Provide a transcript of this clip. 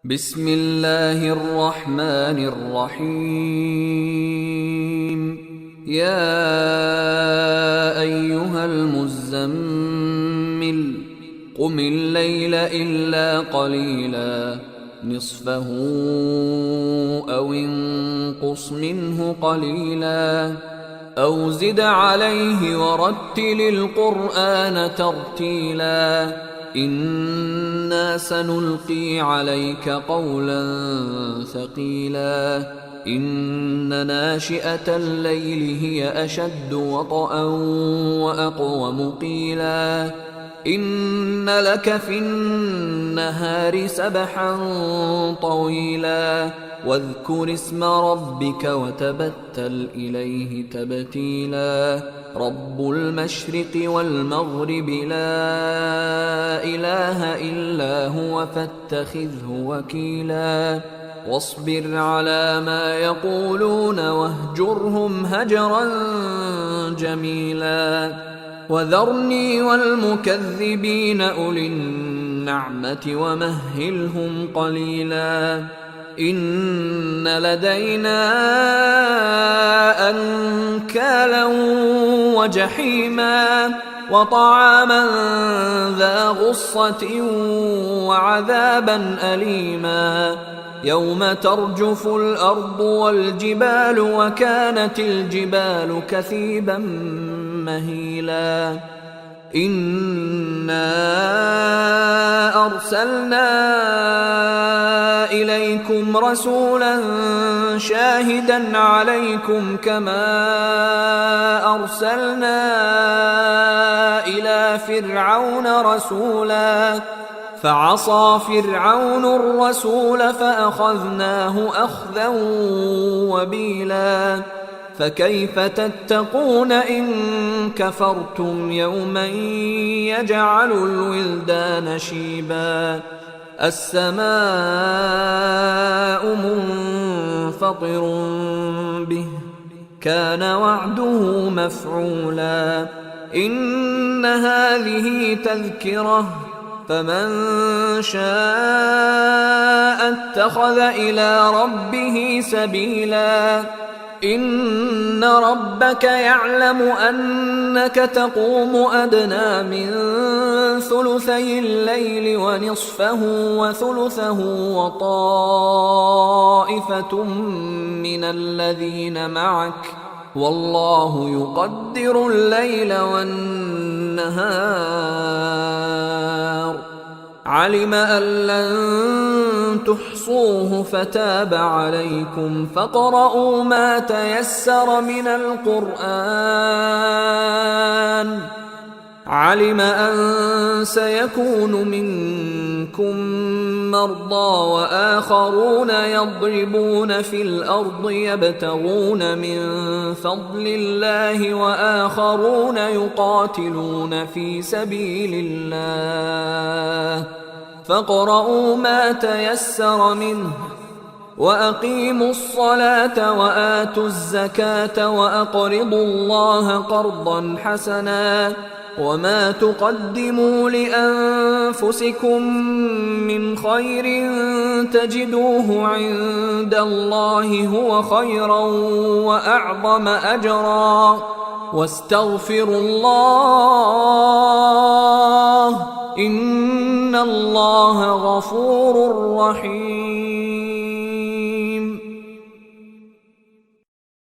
بسم الله الرحمن الرحيم. يا أيها المزمل قم الليل إلا قليلا نصفه أو انقص منه قليلا أو زد عليه ورتل القرآن ترتيلا إنا سنلقي عليك قولا ثقيلا إن ناشئة الليل هي أشد وطئا وأقوم قيلا إن لك في النهار سبحا طويلا واذكر اسم ربك وتبتل إليه تبتيلا رب المشرق والمغرب لا إله إلا هو فاتخذه وكيلا واصبر على ما يقولون واهجرهم هجرا جميلا وذرني والمكذبين أولي النعمة ومهلهم قليلا إن لدينا أنكالا وجحيما وطعاما ذا غصة وعذابا أليما يوم ترجف الأرض والجبال وكانت الجبال كثيبا مهيلا إنا أرسلنا إليكم رسولا شاهدا عليكم كما أرسلنا إلى فرعون رسولا فعصى فرعون الرسول فأخذناه أخذا وبيلا فكيف تتقون إن كفرتم يوما يجعل الولدان شيبا السماء منفطر به كان وعده مفعولا إن هذه تذكرة فمن شاء اتخذ إلى ربه سبيلا إن ربك يعلم أنك تقوم أدنى من ثلثي الليل ونصفه وثلثه وطائفة من الذين معك والله يقدر الليل والنهار علم أن لن تحصوه فتاب عليكم فاقرؤوا ما تيسر من القرآن علم أن سيكون منكم مرضى وآخرون يضربون في الأرض يبتغون من فضل الله وآخرون يقاتلون في سبيل الله فاقرؤوا ما تيسر منه وأقيموا الصلاة وآتوا الزكاة وأقرضوا الله قرضا حسنا وما تقدموا لأنفسكم من خير تجدوه عند الله هو خيرا وأعظم أجرا واستغفروا الله إن الله غفور رحيم.